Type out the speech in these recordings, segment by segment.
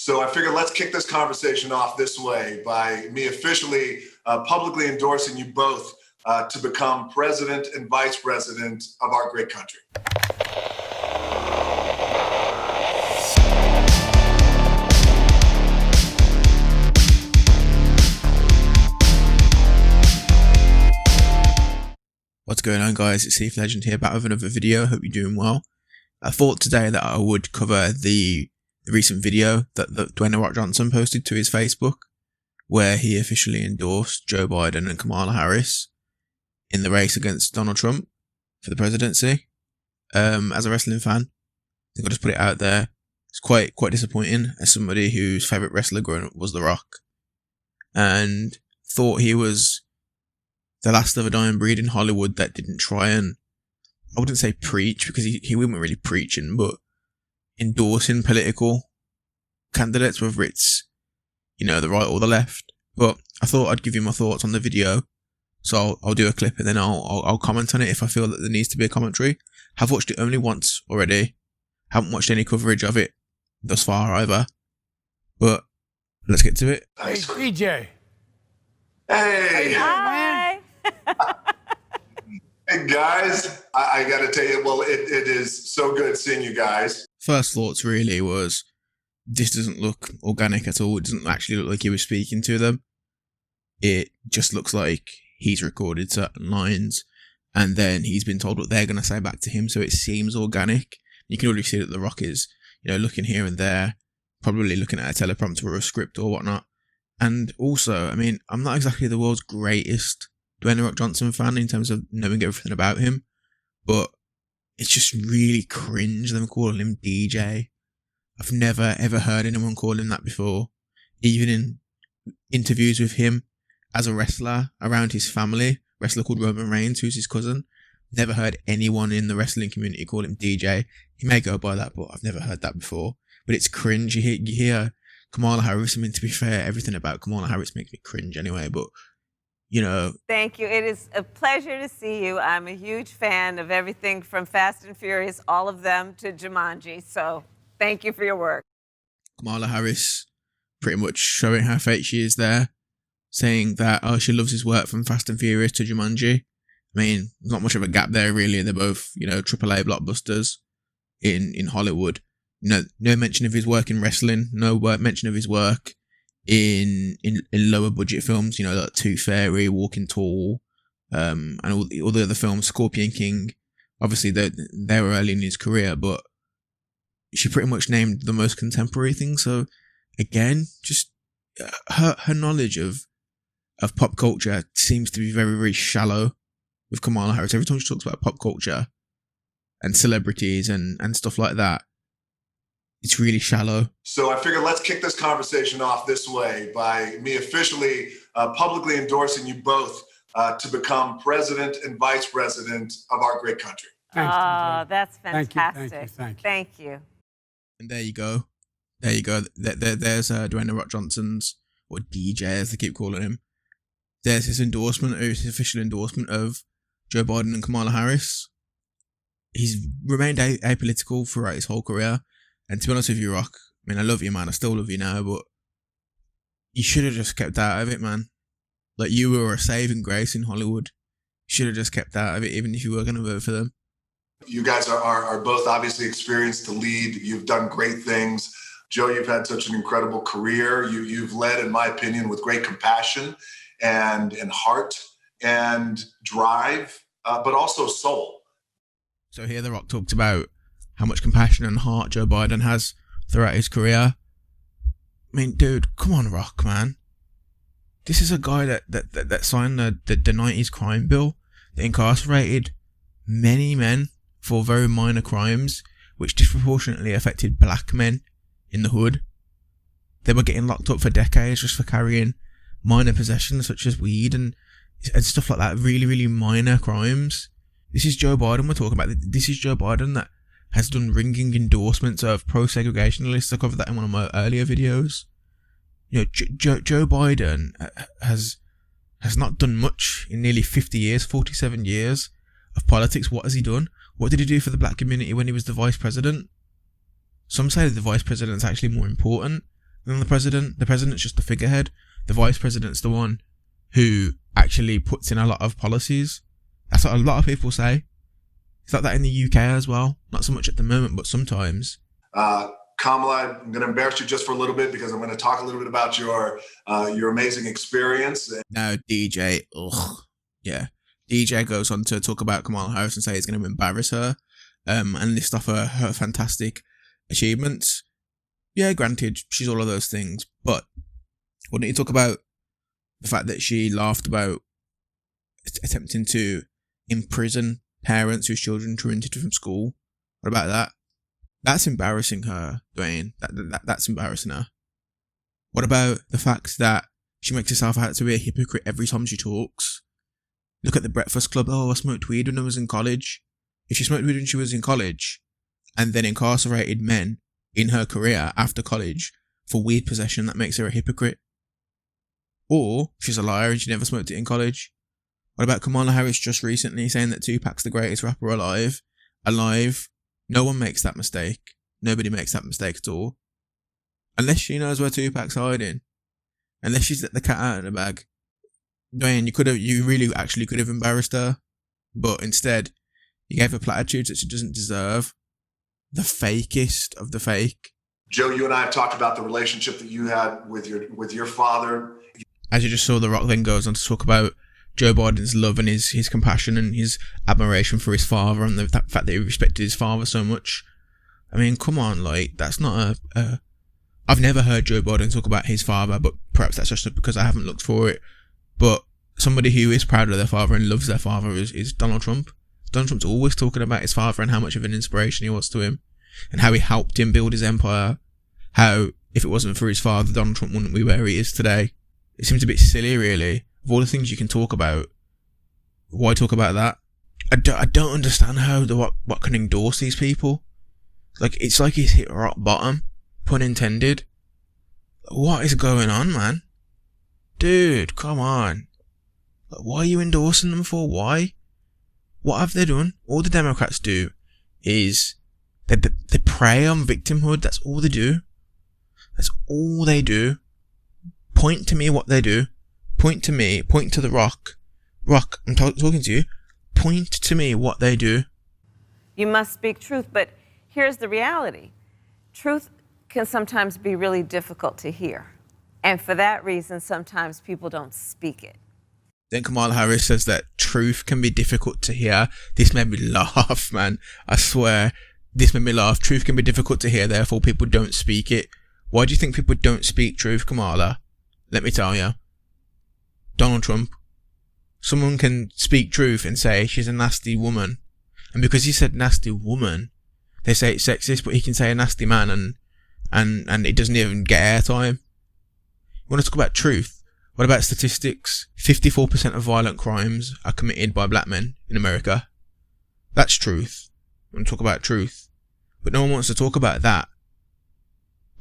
So I figured let's kick this conversation off this way by me officially publicly endorsing you both to become president and vice president of our great country. What's going on, guys? It's Steve Legend here, back with another video. Hope you're doing well. I thought today that I would cover the recent video that Dwayne The Rock Johnson posted to his Facebook, where he officially endorsed Joe Biden and Kamala Harris in the race against Donald Trump for the presidency. As a wrestling fan, I think I'll just put it out there. It's quite disappointing as somebody whose favourite wrestler growing up was The Rock, and thought he was the last of a dying breed in Hollywood that didn't try and, I wouldn't say preach, because he wasn't really preaching, but endorsing political candidates, whether it's, you know, the right or the left. But I thought I'd give you my thoughts on the video, so I'll do a clip and then I'll comment on it if I feel that there needs to be a commentary. I've watched it only once already, haven't watched any coverage of it thus far either, but let's get to it. Hey, DJ. Hey. Hi. Hey guys, I gotta tell you, well, it is so good seeing you guys. First thoughts really was, this doesn't look organic at all. It doesn't actually look like he was speaking to them. It just looks like he's recorded certain lines and then he's been told what they're going to say back to him, so it seems organic. You can already see that The Rock is, you know, looking here and there, probably looking at a teleprompter or a script or whatnot. And also, I mean, I'm not exactly the world's greatest Dwayne The Rock Johnson fan in terms of knowing everything about him, but it's just really cringe them calling him DJ. I've never ever heard anyone call him that before, even in interviews with him as a wrestler around his family, a wrestler called Roman Reigns, who's his cousin. Never heard anyone in the wrestling community call him DJ. He may go by that, but I've never heard that before. But it's cringe. You hear Kamala Harris. I mean, to be fair, everything about Kamala Harris makes me cringe anyway, but you know. Thank you. It is a pleasure to see you. I'm a huge fan of everything from Fast and Furious, all of them, to Jumanji. So thank you for your work. Kamala Harris pretty much showing how fake she is there, saying that, oh, she loves his work from Fast and Furious to Jumanji. I mean, there's not much of a gap there, really. They're both, you know, AAA blockbusters in Hollywood. No mention of his work in wrestling. No mention of his work in lower budget films, you know, like Tooth Fairy, Walking Tall, and all the other films, Scorpion King. Obviously, they were early in his career, but she pretty much named the most contemporary thing. So, again, just her knowledge of pop culture seems to be very, very shallow with Kamala Harris. Every time she talks about pop culture and celebrities and stuff like that, it's really shallow. So I figured let's kick this conversation off this way by me officially publicly endorsing you both to become president and vice president of our great country. Oh, that's fantastic. Thank you. And there you go. There's Dwayne The Rock Johnson's, or DJ as they keep calling him. There's his endorsement, his official endorsement of Joe Biden and Kamala Harris. He's remained apolitical throughout his whole career. And to be honest with you, Rock, I mean, I love you, man. I still love you now, but you should have just kept out of it, man. Like, you were a saving grace in Hollywood. You should have just kept out of it, even if you were going to vote for them. You guys are both obviously experienced to lead. You've done great things. Joe, you've had such an incredible career. You've led, in my opinion, with great compassion and heart and drive, but also soul. So here The Rock talked about how much compassion and heart Joe Biden has throughout his career. I mean, dude, come on, Rock, man. This is a guy that signed the 90s crime bill that incarcerated many men for very minor crimes, which disproportionately affected black men in the hood. They were getting locked up for decades just for carrying minor possessions such as weed and stuff like that. Really, really minor crimes. This is Joe Biden we're talking about. This is Joe Biden that has done ringing endorsements of pro-segregationalists. I covered that in one of my earlier videos. You know, Joe Biden has not done much in nearly 50 years, 47 years of politics. What has he done? What did he do for the black community when he was the vice president? Some say that the vice president is actually more important than the president. The president's just the figurehead. The vice president's the one who actually puts in a lot of policies. That's what a lot of people say. It's like that in the UK as well. Not so much at the moment, but sometimes. Kamala, I'm going to embarrass you just for a little bit because I'm going to talk a little bit about your amazing experience. No, DJ, ugh. Yeah. DJ goes on to talk about Kamala Harris and say he's going to embarrass her and list off her fantastic achievements. Yeah, granted, she's all of those things, but wouldn't you talk about the fact that she laughed about attempting to imprison parents whose children truanted from school? What about that? That's embarrassing her, Dwayne. That's embarrassing her. What about the fact that she makes herself out to be a hypocrite every time she talks? Look at the Breakfast Club. Oh, I smoked weed when I was in college. If she smoked weed when she was in college and then incarcerated men in her career after college for weed possession, that makes her a hypocrite. Or she's a liar and she never smoked it in college. What about Kamala Harris just recently saying that Tupac's the greatest rapper alive? No one makes that mistake. Nobody makes that mistake at all. Unless she knows where Tupac's hiding. Unless she's let the cat out of the bag. Dwayne, you really actually could have embarrassed her. But instead, you gave her platitudes that she doesn't deserve. The fakest of the fake. Joe, you and I have talked about the relationship that you had with your father. As you just saw, The Rock then goes on to talk about Joe Biden's love and his compassion and his admiration for his father and the fact that he respected his father so much. I mean, come on, like, that's not I've never heard Joe Biden talk about his father, but perhaps that's just because I haven't looked for it. But somebody who is proud of their father and loves their father is Donald Trump. Donald Trump's always talking about his father and how much of an inspiration he was to him and how he helped him build his empire. How, if it wasn't for his father, Donald Trump wouldn't be where he is today. It seems a bit silly, really. Of all the things you can talk about, why talk about that? I don't understand how what can endorse these people. Like, it's like he's hit rock bottom, pun intended. What is going on, man? Dude, come on. Like, why are you endorsing them for? Why? What have they done? All the Democrats do is they prey on victimhood. That's all they do. That's all they do. Point to me what they do. Point to me. Point to The Rock. Rock, I'm talking to you. Point to me what they do. You must speak truth, but here's the reality. Truth can sometimes be really difficult to hear. And for that reason, sometimes people don't speak it. Then Kamala Harris says that truth can be difficult to hear. This made me laugh, man. I swear. This made me laugh. Truth can be difficult to hear, therefore people don't speak it. Why do you think people don't speak truth, Kamala? Let me tell you. Donald Trump. Someone can speak truth and say she's a nasty woman. And because he said nasty woman, they say it's sexist, but he can say a nasty man and it doesn't even get airtime. You want to talk about truth? What about statistics? 54% of violent crimes are committed by black men in America. That's truth. You want to talk about truth? But no one wants to talk about that.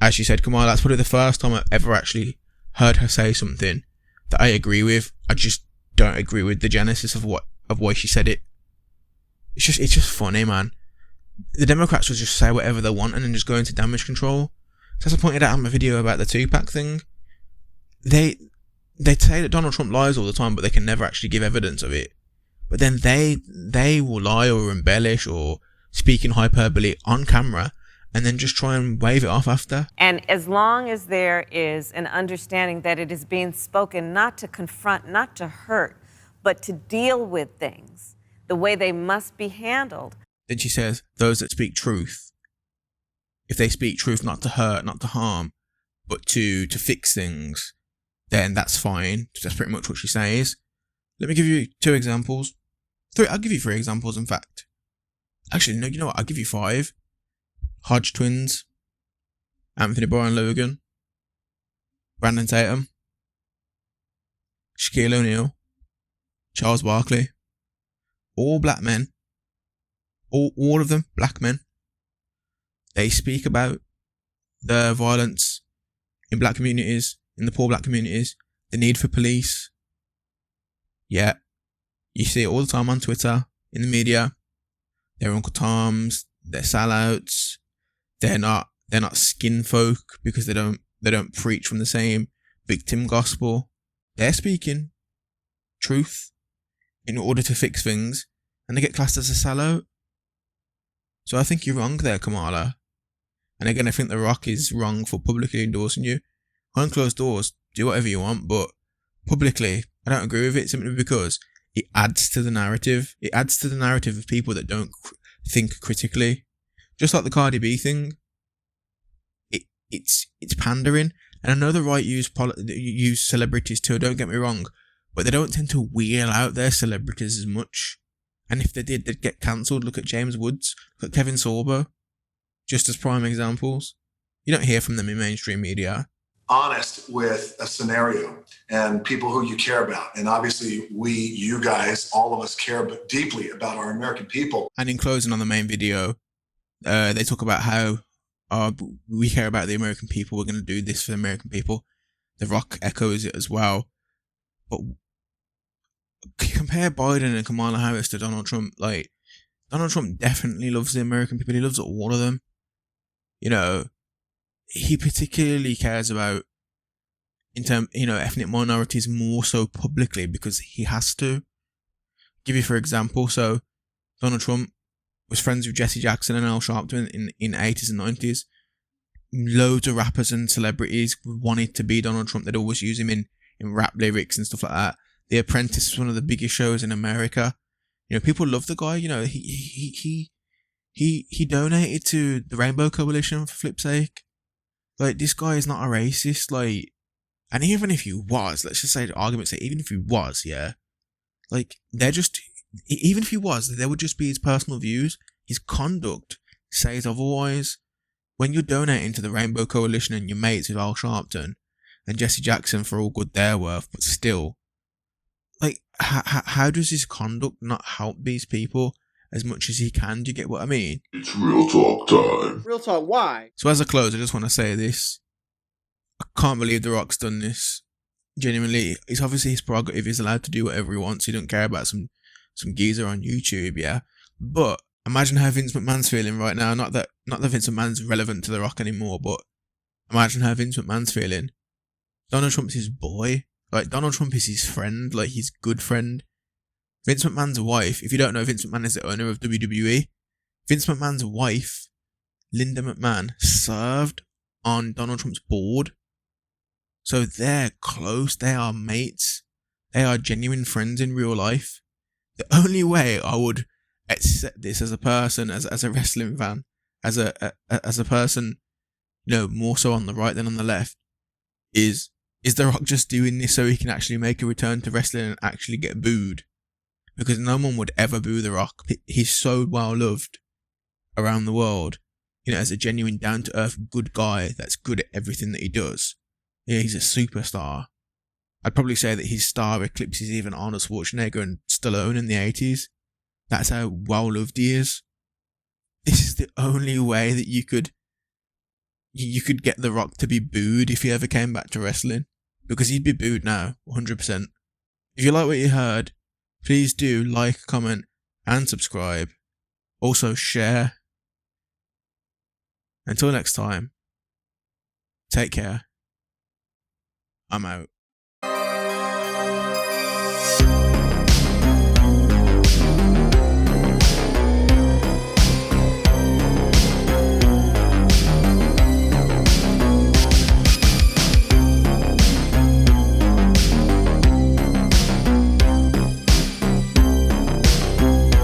As she said, Kamala, that's probably the first time I've ever actually heard her say something that I agree with. I just don't agree with the genesis of why she said it. It's just funny, man. The Democrats will just say whatever they want and then just go into damage control. So as I pointed out in my video about the Tupac thing, they say that Donald Trump lies all the time, but they can never actually give evidence of it. But then they will lie or embellish or speak in hyperbole on camera and then just try and wave it off after. And as long as there is an understanding that it is being spoken not to confront, not to hurt, but to deal with things the way they must be handled. Then she says, those that speak truth, if they speak truth not to hurt, not to harm, but to fix things, then that's fine. That's pretty much what she says. Let me give you 2 examples. 3, I'll give you 3 examples, in fact. Actually, no, you know what? I'll give you 5. Hodge twins, Anthony Bryan Logan, Brandon Tatum, Shaquille O'Neal, Charles Barkley. All black men. All of them, black men. They speak about the violence in black communities, in the poor black communities, the need for police. Yeah, you see it all the time on Twitter, in the media. They're Uncle Toms, they're sellouts, they're not skin folk because they don't They don't preach from the same victim gospel. They're speaking truth in order to fix things, and they get classed as a sellout. So I think you're wrong there, Kamala. And again, I think The Rock is wrong for publicly endorsing you. Behind closed doors, do whatever you want, but publicly, I don't agree with it simply because it adds to the narrative. It adds to the narrative of people that don't think critically. Just like the Cardi B thing. It's pandering. And I know the right use celebrities too, don't get me wrong, but they don't tend to wheel out their celebrities as much. And if they did, they'd get cancelled. Look at James Woods, look at Kevin Sorbo, just as prime examples. You don't hear from them in mainstream media. Honest with a scenario and people who you care about. And obviously you guys, all of us care deeply about our American people. And in closing on the main video, they talk about how we care about the American people. We're going to do this for the American people. The Rock echoes it as well. But compare Biden and Kamala Harris to Donald Trump. Like, Donald Trump definitely loves the American people. He loves all of them. You know, he particularly cares about, ethnic minorities more so publicly because he has to. Give you for example, so Donald Trump was friends with Jesse Jackson and Al Sharpton in the 80s and 90s. Loads of rappers and celebrities wanted to be Donald Trump. They'd always use him in rap lyrics and stuff like that. The Apprentice was one of the biggest shows in America. You know, people love the guy. You know, he donated to the Rainbow Coalition, for flip's sake. Like, this guy is not a racist. Like, and even if he was, let's just say the argument say, even if he was, yeah, like, they're just, even if he was, they would just be his personal views. His conduct says otherwise. When you're donating to the Rainbow Coalition and your mates with Al Sharpton and Jesse Jackson, for all good they're worth, but still, like, how does his conduct not help these people as much as he can? Do you get what I mean? It's real talk time. Real talk, why? So as I close, I just want to say this. I can't believe The Rock's done this. Genuinely, it's obviously his prerogative. He's allowed to do whatever he wants. He don't care about some geezer on YouTube, yeah? But imagine how Vince McMahon's feeling right now. Not that Vince McMahon's relevant to The Rock anymore, but imagine how Vince McMahon's feeling. Donald Trump's his boy. Like, Donald Trump is his friend, like, his good friend. Vince McMahon's wife, if you don't know, Vince McMahon is the owner of WWE. Vince McMahon's wife, Linda McMahon, served on Donald Trump's board. So they're close, they are mates. They are genuine friends in real life. The only way I would accept this as a person, as a wrestling fan, as a person, more so on the right than on the left, is The Rock just doing this so he can actually make a return to wrestling and actually get booed? Because no one would ever boo The Rock. He's so well loved around the world, as a genuine down-to-earth good guy that's good at everything that he does. Yeah, he's a superstar. I'd probably say that his star eclipses even Arnold Schwarzenegger and Stallone in the 80s. That's how well loved he is. This is the only way that you could get The Rock to be booed if he ever came back to wrestling. Because he'd be booed now, 100%. If you like what you heard, please do like, comment, and subscribe. Also share. Until next time, take care. I'm out.